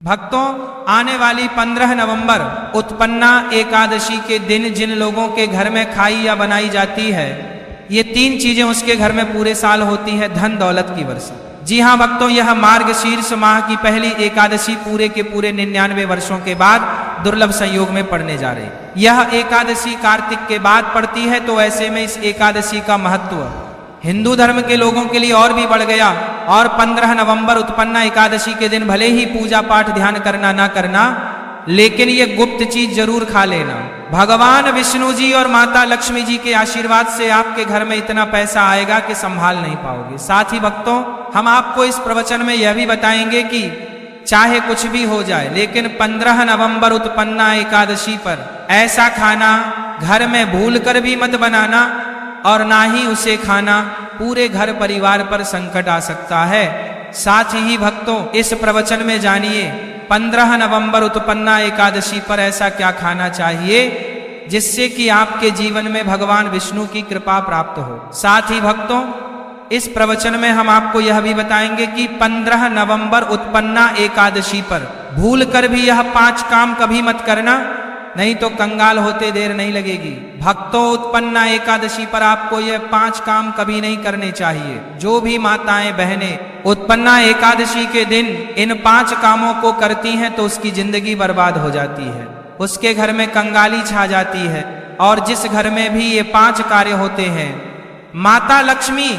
भक्तों, आने वाली 15 नवंबर उत्पन्ना एकादशी के दिन जिन लोगों के घर में खाई या बनाई जाती है, ये 3 चीजें उसके घर में पूरे साल होती है, धन दौलत की वर्षा। जी हाँ भक्तों, यह मार्गशीर्ष माह की पहली एकादशी पूरे के पूरे 99 वर्षों के बाद दुर्लभ संयोग में पड़ने जा रही। यह एकादशी कार्तिक के बाद पड़ती है, तो ऐसे में इस एकादशी का महत्व हिंदू धर्म के लोगों के लिए और भी बढ़ गया। और 15 नवंबर उत्पन्ना एकादशी के दिन भले ही पूजा पाठ ध्यान करना ना करना, लेकिन ये गुप्त चीज जरूर खा लेना। भगवान विष्णु जी और माता लक्ष्मी जी के आशीर्वाद से आपके घर में इतना पैसा आएगा कि संभाल नहीं पाओगे। साथ ही भक्तों, हम आपको इस प्रवचन में यह भी बताएंगे कि चाहे कुछ भी हो जाए, लेकिन 15 नवंबर उत्पन्ना एकादशी पर ऐसा खाना घर में भूल कर भी मत बनाना, और ना ही उसे खाना, पूरे घर परिवार पर संकट आ सकता है। साथ ही भक्तों, इस प्रवचन में जानिए 15 नवंबर उत्पन्ना एकादशी पर ऐसा क्या खाना चाहिए जिससे कि आपके जीवन में भगवान विष्णु की कृपा प्राप्त हो। साथ ही भक्तों, इस प्रवचन में हम आपको यह भी बताएंगे कि 15 नवंबर उत्पन्ना एकादशी पर भूल कर भी यह 5 काम कभी मत करना, नहीं तो कंगाल होते देर नहीं लगेगी। भक्तों, उत्पन्ना एकादशी पर आपको यह 5 काम कभी नहीं करने चाहिए। जो भी माताएं बहनें उत्पन्ना एकादशी के दिन इन 5 कामों को करती हैं तो उसकी जिंदगी बर्बाद हो जाती है, उसके घर में कंगाली छा जाती है। और जिस घर में भी ये 5 कार्य होते हैं, माता लक्ष्मी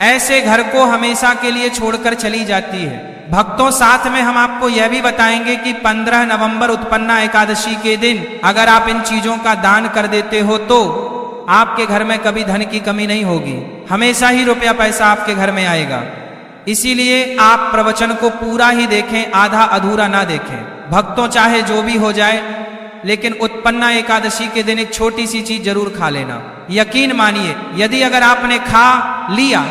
ऐसे घर को हमेशा के लिए छोड़कर चली जाती है। भक्तों, साथ में हम आपको यह भी बताएंगे कि 15 नवंबर उत्पन्ना एकादशी के दिन अगर आप इन चीजों का दान कर देते हो तो आपके घर में कभी धन की कमी नहीं होगी, हमेशा ही रुपया पैसा आपके घर में आएगा। इसीलिए आप प्रवचन को पूरा ही देखें, आधा अधूरा ना देखें। भक्तों, चाहे जो भी हो जाए, लेकिन उत्पन्ना एकादशी के दिन एक छोटी सी चीज जरूर खा लेना। यकीन मानिए, यदि अगर आपने खा लिया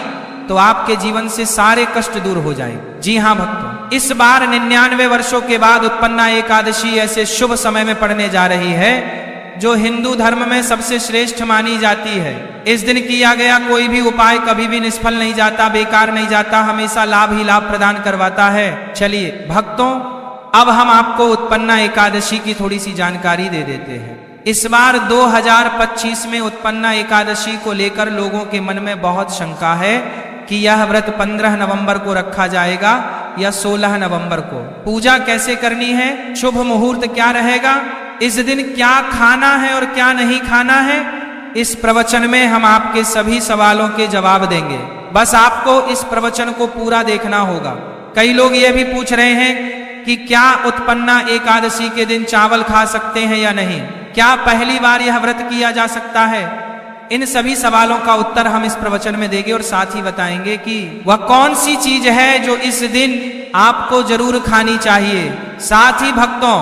तो आपके जीवन से सारे कष्ट दूर हो जाएंगे। जी हाँ भक्तों, इस बार 99 वर्षों के बाद उत्पन्ना एकादशी ऐसे शुभ समय में पड़ने जा रही है जो हिंदू धर्म में सबसे श्रेष्ठ मानी जाती है। इस दिन किया गया कोई भी उपाय कभी भी निष्फल नहीं जाता, बेकार नहीं जाता, हमेशा लाभ ही लाभ प्रदान करवाता है। चलिए भक्तों, अब हम आपको उत्पन्ना एकादशी की थोड़ी सी जानकारी दे देते हैं। इस बार 2025 में उत्पन्ना एकादशी को लेकर लोगों के मन में बहुत शंका है कि यह व्रत 15 नवंबर को रखा जाएगा या 16 नवंबर को। पूजा कैसे करनी है, शुभ मुहूर्त क्या रहेगा, इस दिन क्या खाना है और क्या नहीं खाना है, इस प्रवचन में हम आपके सभी सवालों के जवाब देंगे। बस आपको इस प्रवचन को पूरा देखना होगा। कई लोग ये भी पूछ रहे हैं कि क्या उत्पन्ना एकादशी के दिन चावल खा सकते हैं या नहीं, क्या पहली बार यह व्रत किया जा सकता है। इन सभी सवालों का उत्तर हम इस प्रवचन में देंगे और साथ ही बताएंगे कि वह कौन सी चीज है जो इस दिन आपको जरूर खानी चाहिए। साथ ही भक्तों,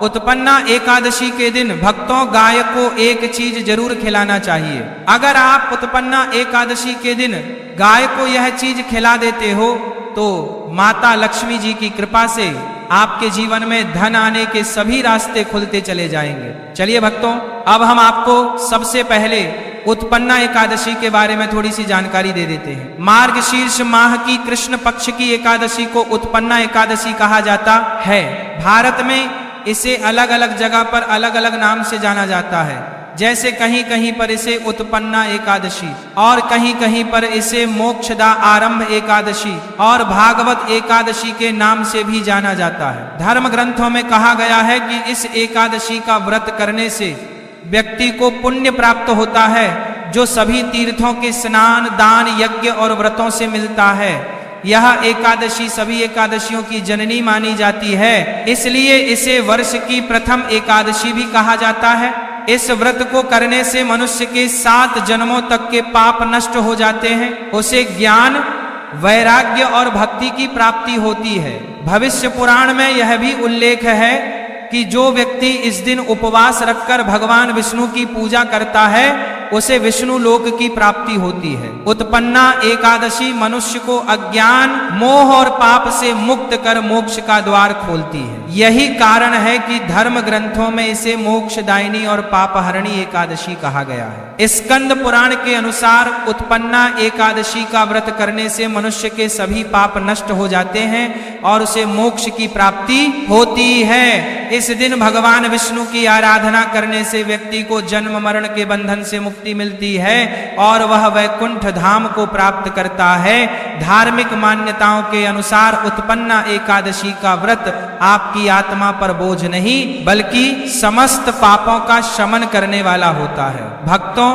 उत्पन्ना एकादशी के दिन भक्तों गाय को एक चीज जरूर खिलाना चाहिए। अगर आप उत्पन्ना एकादशी के दिन गाय को यह चीज खिला देते हो तो माता लक्ष्मी जी की कृपा से आपके जीवन में धन आने के सभी रास्ते खुलते चले जाएंगे। चलिए भक्तों, अब हम आपको सबसे पहले उत्पन्ना एकादशी के बारे में थोड़ी सी जानकारी दे देते हैं। मार्गशीर्ष माह की कृष्ण पक्ष की एकादशी को उत्पन्ना एकादशी कहा जाता है। भारत में इसे अलग अलग जगह पर अलग अलग नाम से जाना जाता है। जैसे कहीं कहीं पर इसे उत्पन्ना एकादशी और कहीं कहीं पर इसे मोक्षदा आरंभ एकादशी और भागवत एकादशी के नाम से भी जाना जाता है। धर्म ग्रंथों में कहा गया है कि इस एकादशी का व्रत करने से व्यक्ति को पुण्य प्राप्त होता है, जो सभी तीर्थों के स्नान, दान, यज्ञ और व्रतों से मिलता है। यह एकादशी सभी एकादशियों की जननी मानी जाती है, इसलिए इसे वर्ष की प्रथम एकादशी भी कहा जाता है। इस व्रत को करने से मनुष्य के 7 जन्मों तक के पाप नष्ट हो जाते हैं, उसे ज्ञान, वैराग्य और भक्ति की प्राप्ति होती है। भविष्य पुराण में यह भी उल्लेख है कि जो व्यक्ति इस दिन उपवास रखकर भगवान विष्णु की पूजा करता है उसे विष्णु लोक की प्राप्ति होती है। उत्पन्ना एकादशी मनुष्य को अज्ञान, मोह और पाप से मुक्त कर मोक्ष का द्वार खोलती है। यही कारण है कि धर्म ग्रंथों में इसे मोक्षदायिनी और पापहरणी एकादशी कहा गया है। स्कंद पुराण के अनुसार उत्पन्ना एकादशी का व्रत करने से मनुष्य के सभी पाप नष्ट हो जाते हैं और उसे मोक्ष की प्राप्ति होती है। इस दिन भगवान विष्णु की आराधना करने से व्यक्ति को जन्म मरण के बंधन से मुक्ति मिलती है और वह वैकुंठ धाम को प्राप्त करता है। धार्मिक मान्यताओं के अनुसार उत्पन्ना एकादशी का व्रत आपकी आत्मा पर बोझ नहीं बल्कि समस्त पापों का शमन करने वाला होता है। भक्तों,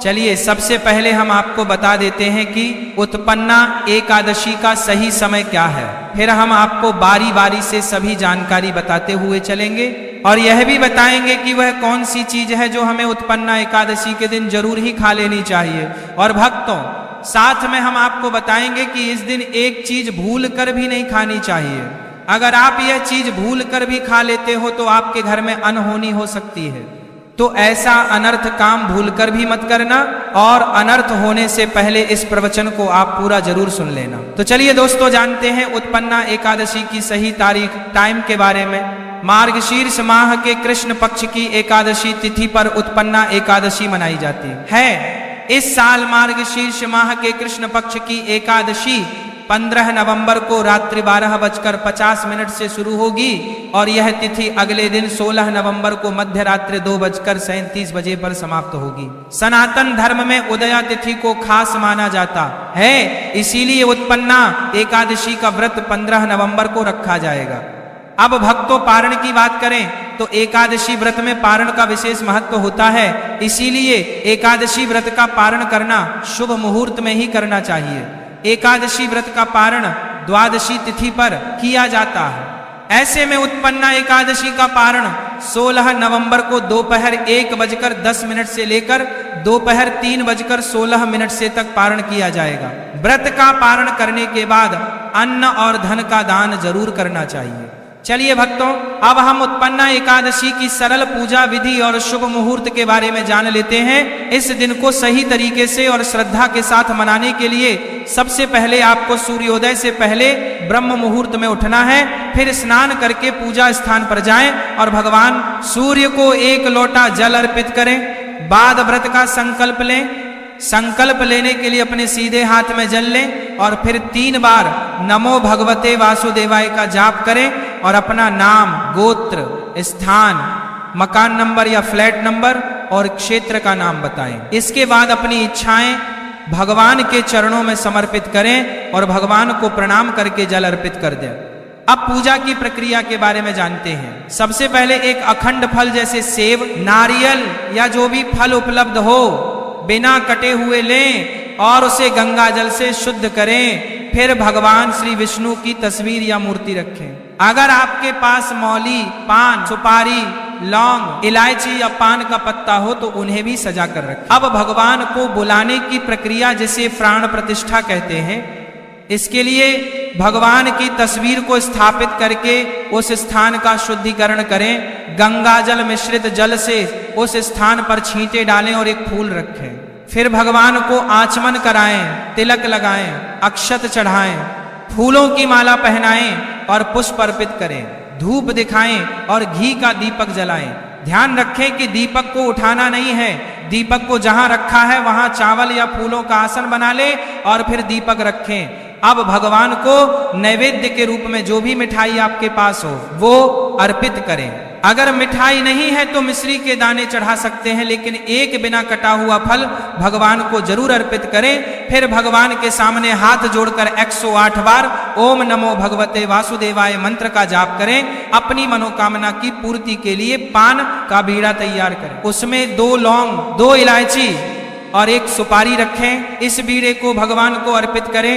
चलिए सबसे पहले हम आपको बता देते हैं कि उत्पन्ना एकादशी का सही समय क्या है। फिर हम आपको बारी बारी से सभी जानकारी बताते हुए चलेंगे और यह भी बताएंगे कि वह कौन सी चीज है जो हमें उत्पन्ना एकादशी के दिन जरूर ही खा लेनी चाहिए। और भक्तों, साथ में हम आपको बताएंगे कि इस दिन एक चीज भूल कर भी नहीं खानी चाहिए। अगर आप यह चीज भूल कर भी खा लेते हो तो आपके घर में अनहोनी हो सकती है। तो ऐसा अनर्थ काम भूलकर भी मत करना और अनर्थ होने से पहले इस प्रवचन को आप पूरा जरूर सुन लेना। तो चलिए दोस्तों, जानते हैं उत्पन्ना एकादशी की सही तारीख, टाइम के बारे में। मार्गशीर्ष माह के कृष्ण पक्ष की एकादशी तिथि पर उत्पन्ना एकादशी मनाई जाती है। इस साल मार्गशीर्ष माह के कृष्ण पक्ष की एकादशी 15 नवंबर को रात्रि 12:50 से शुरू होगी और यह तिथि अगले दिन 16 नवंबर को मध्य रात्रि 2:37 बजे पर समाप्त होगी। सनातन धर्म में उदया तिथि को खास माना जाता है, इसीलिए उत्पन्ना एकादशी का व्रत 15 नवंबर को रखा जाएगा। अब भक्तों, पारण की बात करें तो एकादशी व्रत में पारण का विशेष महत्व होता है, इसीलिए एकादशी व्रत का पारण करना शुभ मुहूर्त में ही करना चाहिए। एकादशी व्रत का पारण द्वादशी तिथि पर किया जाता है। ऐसे में उत्पन्ना एकादशी का पारण 16 नवंबर को दोपहर 1:10 से लेकर दोपहर 3:16 से तक पारण किया जाएगा। व्रत का पारण करने के बाद अन्न और धन का दान जरूर करना चाहिए। चलिए भक्तों, अब हम उत्पन्ना एकादशी की सरल पूजा विधि और शुभ मुहूर्त के बारे में जान लेते हैं। इस दिन को सही तरीके से और श्रद्धा के साथ मनाने के लिए सबसे पहले आपको सूर्योदय से पहले ब्रह्म मुहूर्त में उठना है। फिर स्नान करके पूजा स्थान पर जाएं और भगवान सूर्य को 1 लोटा जल अर्पित करें। बाद व्रत का संकल्प लें। संकल्प लेने के लिए अपने सीधे हाथ में जल लें और फिर 3 बार नमो भगवते वासुदेवाय का जाप करें और अपना नाम, गोत्र, स्थान, मकान नंबर या फ्लैट नंबर और क्षेत्र का नाम बताएं। इसके बाद अपनी इच्छाएं भगवान के चरणों में समर्पित करें और भगवान को प्रणाम करके जल अर्पित कर दें। अब पूजा की प्रक्रिया के बारे में जानते हैं। सबसे पहले एक अखंड फल जैसे सेब, नारियल या जो भी फल उपलब्ध हो बिना कटे हुए लें और उसे गंगा जल से शुद्ध करें। फिर भगवान श्री विष्णु की तस्वीर या मूर्ति रखें। अगर आपके पास मौली, पान, सुपारी, लौंग, इलायची या पान का पत्ता हो तो उन्हें भी सजा कर रखें। अब भगवान को बुलाने की प्रक्रिया जिसे प्राण प्रतिष्ठा कहते हैं, इसके लिए भगवान की तस्वीर को स्थापित करके उस स्थान का शुद्धिकरण करें। गंगा जल मिश्रित जल से उस स्थान पर छींटे डालें और एक फूल रखें। फिर भगवान को आचमन कराएं, तिलक लगाएं, अक्षत चढ़ाएं, फूलों की माला पहनाएं और पुष्प अर्पित करें। धूप दिखाएं और घी का दीपक जलाएं। ध्यान रखें कि दीपक को उठाना नहीं है। दीपक को जहां रखा है वहां चावल या फूलों का आसन बना ले और फिर दीपक रखें। अब भगवान को नैवेद्य के रूप में जो भी मिठाई आपके पास हो वो अर्पित करें। अगर मिठाई नहीं है तो मिश्री के दाने चढ़ा सकते हैं, लेकिन एक बिना कटा हुआ फल भगवान को जरूर अर्पित करें। फिर भगवान के सामने हाथ जोड़कर 108 बार ओम नमो भगवते वासुदेवाय मंत्र का जाप करें। अपनी मनोकामना की पूर्ति के लिए पान का बीड़ा तैयार करें। उसमें 2 लौंग, 2 इलायची और 1 सुपारी रखें। इस बीड़े को भगवान को अर्पित करें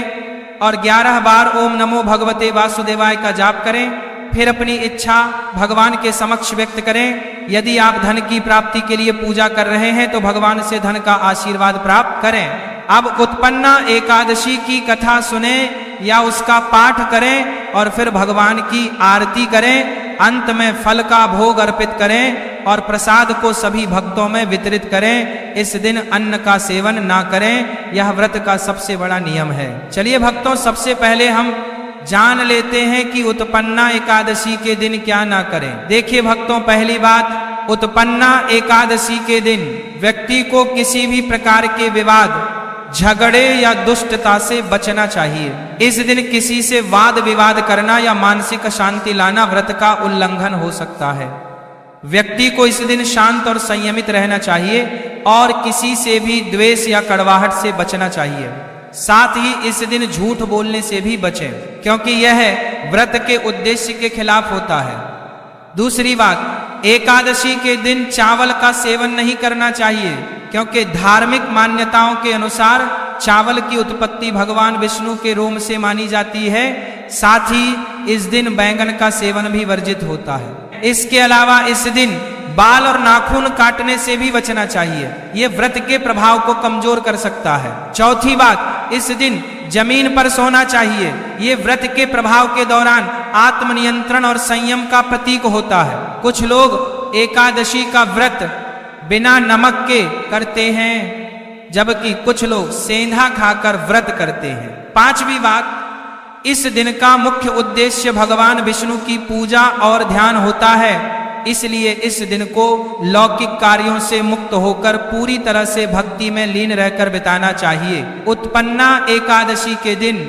और 11 बार ओम नमो भगवते वासुदेवाय का जाप करें। फिर अपनी इच्छा भगवान के समक्ष व्यक्त करें। यदि आप धन की प्राप्ति के लिए पूजा कर रहे हैं तो भगवान से धन का आशीर्वाद प्राप्त करें। अब उत्पन्ना एकादशी की कथा सुने या उसका पाठ करें और फिर भगवान की आरती करें। अंत में फल का भोग अर्पित करें और प्रसाद को सभी भक्तों में वितरित करें। इस दिन अन्न का सेवन ना करें। यह व्रत का सबसे बड़ा नियम है। चलिए भक्तों, सबसे पहले हम जान लेते हैं कि उत्पन्ना एकादशी के दिन क्या ना करें। देखिए भक्तों, पहली बात, उत्पन्ना एकादशी के दिन व्यक्ति को किसी भी प्रकार के विवाद, झगड़े या दुष्टता से बचना चाहिए। इस दिन किसी से वाद विवाद करना या मानसिक अशांति लाना व्रत का उल्लंघन हो सकता है। व्यक्ति को इस दिन शांत और संयमित रहना चाहिए और किसी से भी द्वेष या कड़वाहट से बचना चाहिए। साथ ही इस दिन झूठ बोलने से भी बचें, क्योंकि यह व्रत के उद्देश्य के खिलाफ होता है। दूसरी बात, एकादशी के दिन चावल का सेवन नहीं करना चाहिए, क्योंकि धार्मिक मान्यताओं के अनुसार चावल की उत्पत्ति भगवान विष्णु के रोम से मानी जाती है। साथ ही इस दिन बैंगन का सेवन भी वर्जित होता है। इसके अलावा इस दिन बाल और नाखून काटने से भी बचना चाहिए। यह व्रत के प्रभाव को कमजोर कर सकता है। चौथी बात, इस दिन जमीन पर सोना चाहिए। ये व्रत के प्रभाव के दौरान आत्मनियंत्रण और संयम का प्रतीक होता है। कुछ लोग एकादशी का व्रत बिना नमक के करते हैं, जबकि कुछ लोग सेंधा खाकर व्रत करते हैं। पांचवी बात, इस दिन का मुख्य उद्देश्य भगवान विष्णु की पूजा और ध्यान होता है। इसलिए इस दिन को लौकिक कार्यों से मुक्त होकर पूरी तरह से भक्ति में लीन रहकर बिताना चाहिए। उत्पन्ना एकादशी के दिन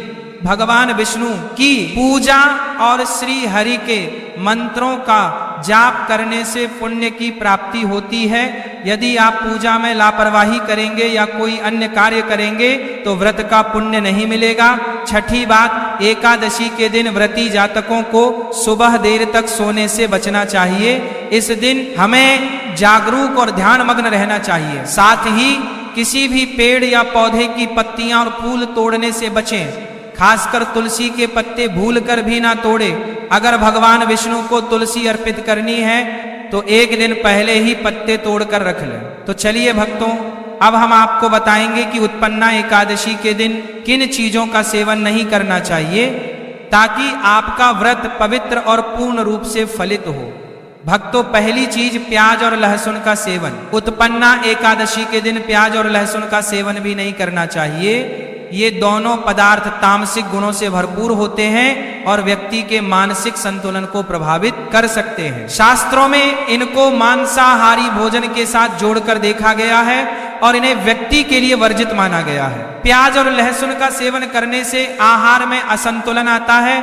भगवान विष्णु की पूजा और श्री हरि के मंत्रों का जाप करने से पुण्य की प्राप्ति होती है। यदि आप पूजा में लापरवाही करेंगे या कोई अन्य कार्य करेंगे तो व्रत का पुण्य नहीं मिलेगा। छठी बात, एकादशी के दिन व्रती जातकों को सुबह देर तक सोने से बचना चाहिए। इस दिन हमें जागरूक और ध्यान मग्न रहना चाहिए। साथ ही किसी भी पेड़ या पौधे की पत्तियां और फूल तोड़ने से बचें। खासकर तुलसी के पत्ते भूल कर भी ना तोड़े। अगर भगवान विष्णु को तुलसी अर्पित करनी है तो एक दिन पहले ही पत्ते तोड़कर रख लें। तो चलिए भक्तों, अब हम आपको बताएंगे कि उत्पन्ना एकादशी के दिन किन चीजों का सेवन नहीं करना चाहिए ताकि आपका व्रत पवित्र और पूर्ण रूप से फलित हो। भक्तों, पहली चीज, प्याज और लहसुन का सेवन। उत्पन्ना एकादशी के दिन प्याज और लहसुन का सेवन भी नहीं करना चाहिए। ये दोनों पदार्थ तामसिक गुणों से भरपूर होते हैं और व्यक्ति के मानसिक संतुलन को प्रभावित कर सकते हैं। शास्त्रों में इनको मांसाहारी भोजन के साथ जोड़कर देखा गया है और इन्हें व्यक्ति के लिए वर्जित माना गया है। प्याज और लहसुन का सेवन करने से आहार में असंतुलन आता है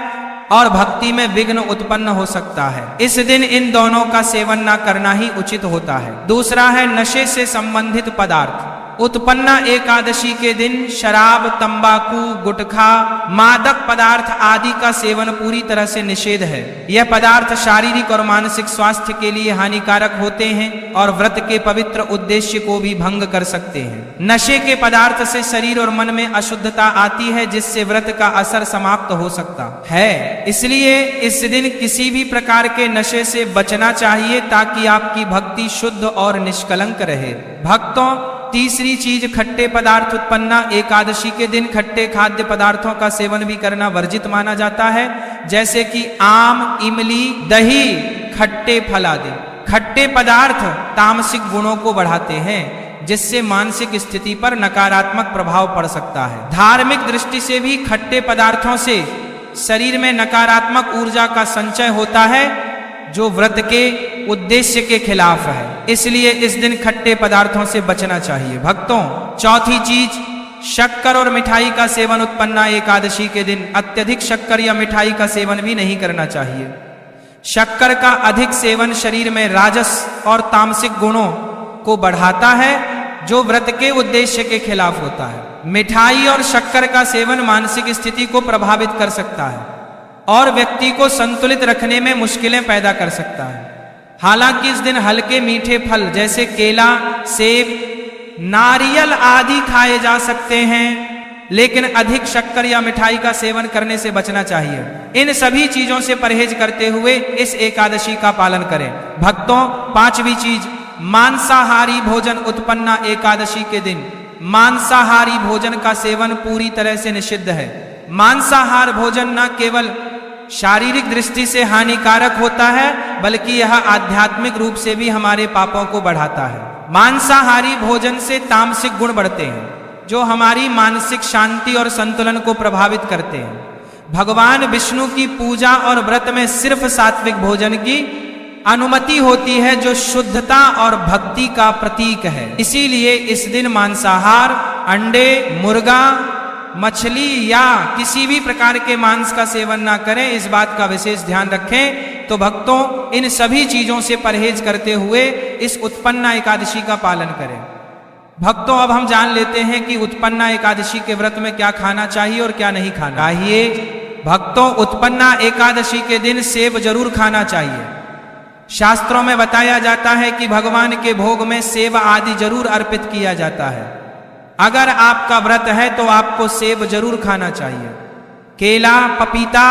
और भक्ति में विघ्न उत्पन्न हो सकता है। इस दिन इन दोनों का सेवन न करना ही उचित होता है। दूसरा है नशे से संबंधित पदार्थ। उत्पन्ना एकादशी के दिन शराब, तंबाकू, गुटखा, मादक पदार्थ आदि का सेवन पूरी तरह से निषेध है। यह पदार्थ शारीरिक और मानसिक स्वास्थ्य के लिए हानिकारक होते हैं और व्रत के पवित्र उद्देश्य को भी भंग कर सकते हैं। नशे के पदार्थ से शरीर और मन में अशुद्धता आती है, जिससे व्रत का असर समाप्त हो सकता है। इसलिए इस दिन किसी भी प्रकार के नशे से बचना चाहिए ताकि आपकी भक्ति शुद्ध और निष्कलंक रहे। भक्तों, तीसरी चीज, खट्टे पदार्थ। उत्पन्ना एकादशी के दिन खट्टे खाद्य पदार्थों का सेवन भी करना वर्जित माना जाता है, जैसे कि आम, इमली, दही, खट्टे फल आदि। खट्टे पदार्थ तामसिक गुणों को बढ़ाते हैं, जिससे मानसिक स्थिति पर नकारात्मक प्रभाव पड़ सकता है। धार्मिक दृष्टि से भी खट्टे पदार्थों से शरीर में नकारात्मक ऊर्जा का संचय होता है, जो व्रत के उद्देश्य के खिलाफ है। इसलिए इस दिन खट्टे पदार्थों से बचना चाहिए। भक्तों, चौथी चीज, शक्कर और मिठाई का सेवन। उत्पन्ना एकादशी के दिन अत्यधिक शक्कर या मिठाई का सेवन भी नहीं करना चाहिए। शक्कर का अधिक सेवन शरीर में राजस और तामसिक गुणों को बढ़ाता है, जो व्रत के उद्देश्य के खिलाफ होता है। मिठाई और शक्कर का सेवन मानसिक स्थिति को प्रभावित कर सकता है और व्यक्ति को संतुलित रखने में मुश्किलें पैदा कर सकता है। हालांकि इस दिन हल्के मीठे फल जैसे केला, सेब, नारियल आदि खाए जा सकते हैं, लेकिन अधिक शक्कर या मिठाई का सेवन करने से बचना चाहिए। इन सभी चीजों से परहेज करते हुए इस एकादशी का पालन करें। भक्तों, पांचवी चीज, मांसाहारी भोजन। उत्पन्ना एकादशी के दिन मांसाहारी भोजन का सेवन पूरी तरह से निषिद्ध है। मांसाहार भोजन न केवल शारीरिक दृष्टि से हानिकारक होता है, बल्कि यह आध्यात्मिक रूप से भी हमारे पापों को बढ़ाता है। मांसाहारी भोजन से तामसिक गुण बढ़ते हैं, जो हमारी मानसिक शांति और संतुलन को प्रभावित करते हैं। भगवान विष्णु की पूजा और व्रत में सिर्फ सात्विक भोजन की अनुमति होती है, जो शुद्धता और भक्ति का प्रतीक है। इसीलिए इस दिन मांसाहार, अंडे, मुर्गा, मछली या किसी भी प्रकार के मांस का सेवन ना करें, इस बात का विशेष ध्यान रखें। तो भक्तों, इन सभी चीजों से परहेज करते हुए इस उत्पन्ना एकादशी का पालन करें। भक्तों, अब हम जान लेते हैं कि उत्पन्ना एकादशी के व्रत में क्या खाना चाहिए और क्या नहीं खाना चाहिए। भक्तों, उत्पन्ना एकादशी के दिन सेब जरूर खाना चाहिए। शास्त्रों में बताया जाता है कि भगवान के भोग में सेब आदि जरूर अर्पित किया जाता है। अगर आपका व्रत है तो आपको सेब जरूर खाना चाहिए। केला, पपीता,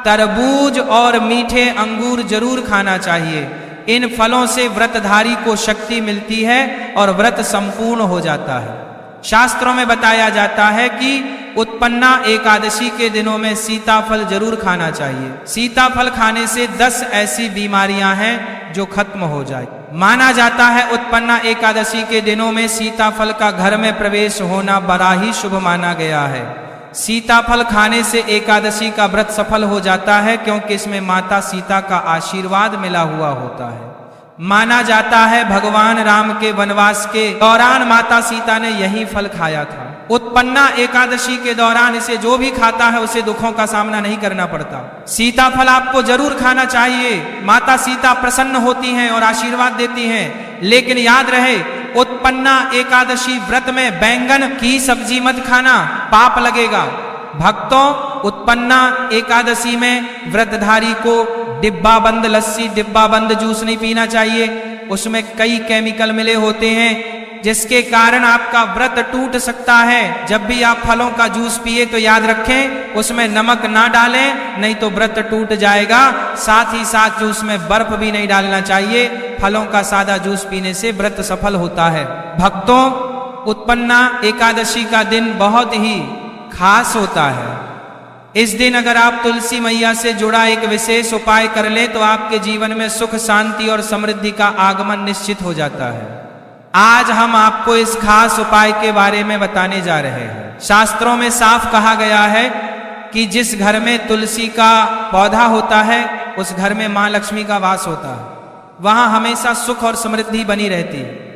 तरबूज और मीठे अंगूर जरूर खाना चाहिए। इन फलों से व्रतधारी को शक्ति मिलती है और व्रत संपूर्ण हो जाता है। शास्त्रों में बताया जाता है कि उत्पन्ना एकादशी के दिनों में सीताफल जरूर खाना चाहिए। सीताफल खाने से 10 ऐसी बीमारियां हैं जो खत्म हो जाए। माना जाता है उत्पन्ना एकादशी के दिनों में सीताफल का घर में प्रवेश होना बड़ा ही शुभ माना गया है। सीताफल खाने से एकादशी का व्रत सफल हो जाता है, क्योंकि इसमें माता सीता का आशीर्वाद मिला हुआ होता है। माना जाता है भगवान राम के वनवास के दौरान माता सीता ने यही फल खाया था। उत्पन्ना एकादशी के दौरान इसे जो भी खाता है उसे दुखों का सामना नहीं करना पड़ता। सीताफल आपको जरूर खाना चाहिए। माता सीता प्रसन्न होती हैं और आशीर्वाद देती हैं। लेकिन याद रहे, उत्पन्ना एकादशी व्रत में बैंगन की सब्जी मत खाना, पाप लगेगा। भक्तों, उत्पन्ना एकादशी में व्रतधारी को डिब्बा बंद लस्सी, डिब्बा बंद जूस नहीं पीना चाहिए। उसमें कई केमिकल मिले होते हैं, जिसके कारण आपका व्रत टूट सकता है। जब भी आप फलों का जूस पिए तो याद रखें उसमें नमक ना डालें, नहीं तो व्रत टूट जाएगा। साथ ही साथ जूस में बर्फ भी नहीं डालना चाहिए। फलों का सादा जूस पीने से व्रत सफल होता है। भक्तों, उत्पन्ना एकादशी का दिन बहुत ही खास होता है। इस दिन अगर आप तुलसी मैया से जुड़ा एक विशेष उपाय कर लें तो आपके जीवन में सुख, शांति और समृद्धि का आगमन निश्चित हो जाता है। आज हम आपको इस खास उपाय के बारे में बताने जा रहे हैं। शास्त्रों में साफ कहा गया है कि जिस घर में तुलसी का पौधा होता है उस घर में मां लक्ष्मी का वास होता है। वहां हमेशा सुख और समृद्धि बनी रहती है।